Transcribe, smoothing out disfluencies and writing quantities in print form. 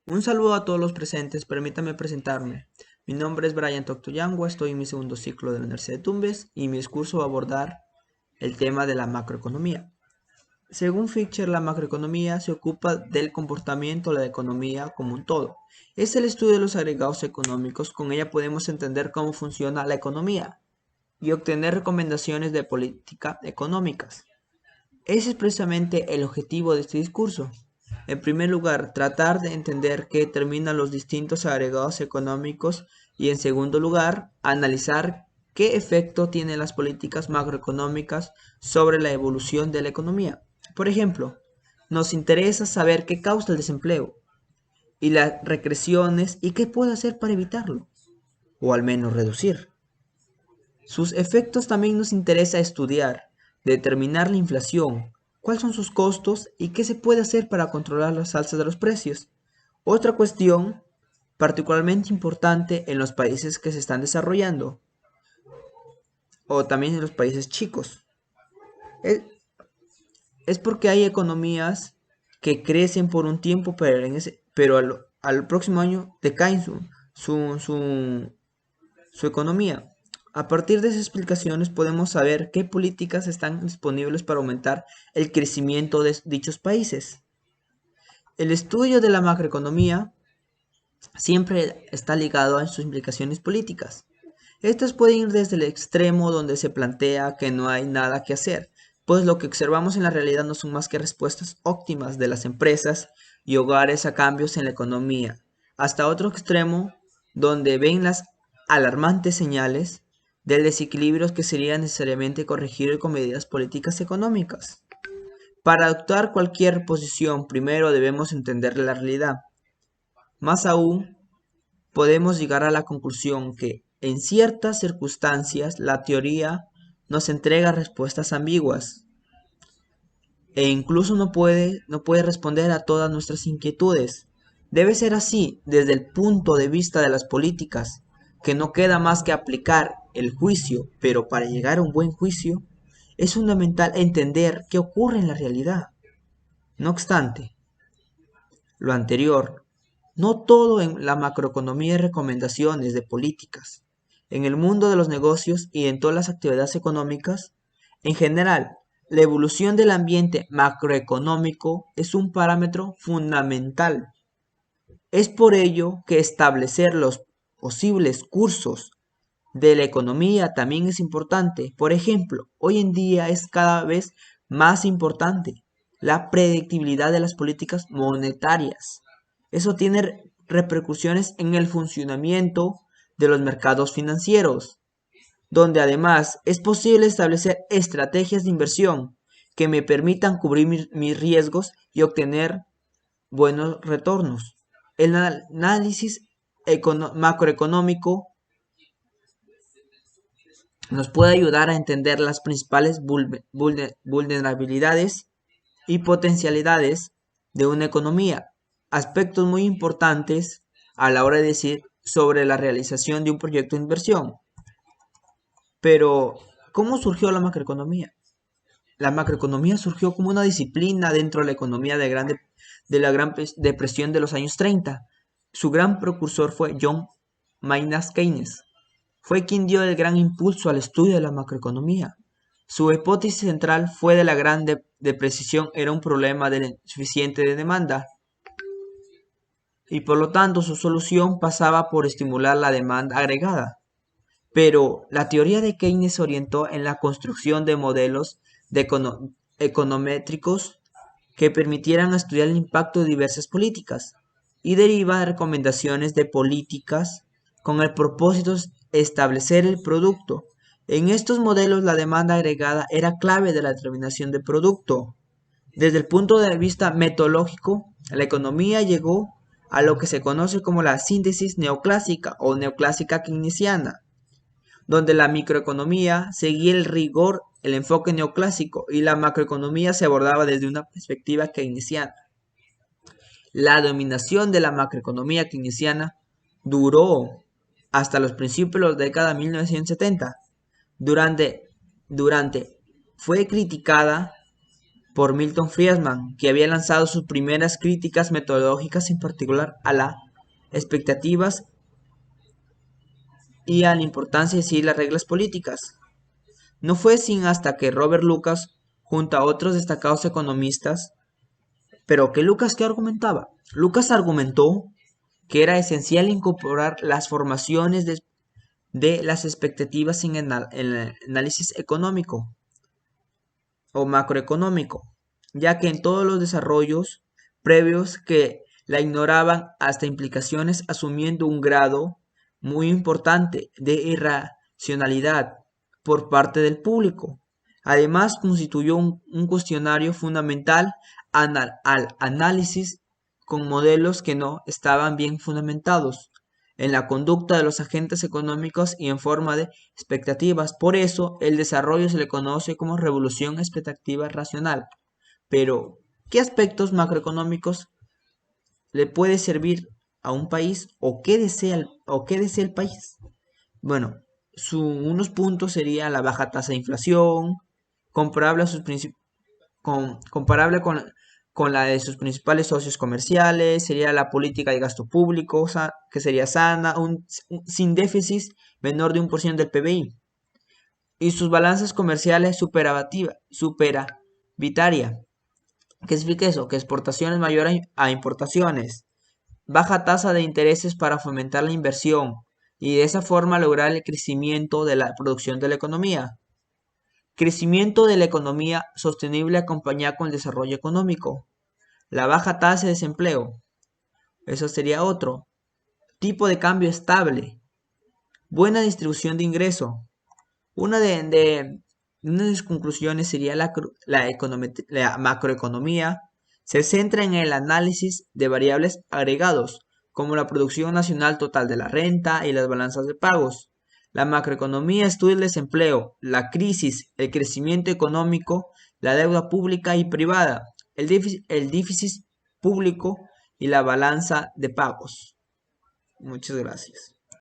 Un saludo a todos los presentes, permítame presentarme. Mi nombre es Brian Toctoyangua, estoy en mi segundo ciclo de la Universidad de Tumbes y mi discurso va a abordar el tema de la macroeconomía. Según Fischer, la macroeconomía se ocupa del comportamiento de la economía como un todo. Es el estudio de los agregados económicos, con ella podemos entender cómo funciona la economía y obtener recomendaciones de política económicas. Ese es precisamente el objetivo de este discurso. En primer lugar, tratar de entender qué determinan los distintos agregados económicos y en segundo lugar, analizar qué efecto tienen las políticas macroeconómicas sobre la evolución de la economía. Por ejemplo, nos interesa saber qué causa el desempleo y las regresiones y qué puede hacer para evitarlo, o al menos reducir. Sus efectos también nos interesa estudiar, determinar la inflación, cuáles son sus costos y qué se puede hacer para controlar las alzas de los precios. Otra cuestión particularmente importante en los países que se están desarrollando o también en los países chicos es, es porque hay economías que crecen por un tiempo pero al próximo año decaen su, su, su economía. A partir de esas explicaciones podemos saber qué políticas están disponibles para aumentar el crecimiento de dichos países. El estudio de la macroeconomía siempre está ligado a sus implicaciones políticas. Estas pueden ir desde el extremo donde se plantea que no hay nada que hacer, pues lo que observamos en la realidad no son más que respuestas óptimas de las empresas y hogares a cambios en la economía, hasta otro extremo donde ven las alarmantes señales del desequilibrio que sería necesariamente corregir con medidas políticas económicas. Para adoptar cualquier posición, primero debemos entender la realidad. Más aún, podemos llegar a la conclusión que, en ciertas circunstancias, la teoría nos entrega respuestas ambiguas e incluso no puede responder a todas nuestras inquietudes. Debe ser así desde el punto de vista de las políticas, que no queda más que aplicar el juicio, pero para llegar a un buen juicio es fundamental entender qué ocurre en la realidad. No obstante, lo anterior, no todo en la macroeconomía es recomendaciones de políticas. En el mundo de los negocios y en todas las actividades económicas, en general, la evolución del ambiente macroeconómico es un parámetro fundamental. Es por ello que establecer los posibles cursos de la economía también es importante. Por ejemplo, hoy en día es cada vez más importante la predictibilidad de las políticas monetarias. Eso tiene repercusiones en el funcionamiento de los mercados financieros, donde además es posible establecer estrategias de inversión que me permitan cubrir mis riesgos y obtener buenos retornos. El análisis macroeconómico nos puede ayudar a entender las principales vulnerabilidades y potencialidades de una economía, aspectos muy importantes a la hora de decir sobre la realización de un proyecto de inversión. Pero, ¿cómo surgió la macroeconomía? La macroeconomía surgió como una disciplina dentro de la economía de la Gran Depresión de los años 30. Su gran precursor fue John Maynard Keynes. Fue quien dio el gran impulso al estudio de la macroeconomía. Su hipótesis central fue de la Gran Depresión era un problema de suficiente de demanda y por lo tanto su solución pasaba por estimular la demanda agregada. Pero la teoría de Keynes se orientó en la construcción de modelos de econométricos que permitieran estudiar el impacto de diversas políticas y deriva de recomendaciones de políticas con el propósito de establecer el producto. En estos modelos la demanda agregada era clave de la determinación del producto. Desde el punto de vista metodológico, la economía llegó a lo que se conoce como la síntesis neoclásica o neoclásica keynesiana, donde la microeconomía seguía el rigor, el enfoque neoclásico y la macroeconomía se abordaba desde una perspectiva keynesiana. La dominación de la macroeconomía keynesiana duró hasta los principios de la década de 1970. Durante fue criticada por Milton Friedman, que había lanzado sus primeras críticas metodológicas, en particular a las expectativas y a la importancia de seguir las reglas políticas. No fue sin hasta que Robert Lucas, junto a otros destacados economistas, pero que Lucas, ¿qué argumentaba? Lucas argumentó que era esencial incorporar las formaciones de las expectativas en el análisis económico o macroeconómico, ya que en todos los desarrollos previos que la ignoraban hasta implicaciones asumiendo un grado muy importante de irracionalidad por parte del público. Además, constituyó un cuestionario fundamental al análisis con modelos que no estaban bien fundamentados en la conducta de los agentes económicos y en forma de expectativas. Por eso, el desarrollo se le conoce como revolución expectativa racional. Pero, ¿qué aspectos macroeconómicos le puede servir a un país o qué desea el país? Bueno, unos puntos sería la baja tasa de inflación, comparable a sus comparable con la de sus principales socios comerciales, sería la política de gasto público, que sería sana, sin déficit menor de 1% del PBI, y sus balanzas comerciales superavitaria. ¿Qué significa eso? Que exportaciones mayores a importaciones, baja tasa de intereses para fomentar la inversión y de esa forma lograr el crecimiento de la producción de la economía. Crecimiento de la economía sostenible acompañado con el desarrollo económico. La baja tasa de desempleo. Eso sería otro. Tipo de cambio estable. Buena distribución de ingreso. Una de sus conclusiones sería la macroeconomía. Se centra en el análisis de variables agregados, como la producción nacional total de la renta y las balanzas de pagos. La macroeconomía estudia el desempleo, la crisis, el crecimiento económico, la deuda pública y privada, el déficit público y la balanza de pagos. Muchas gracias.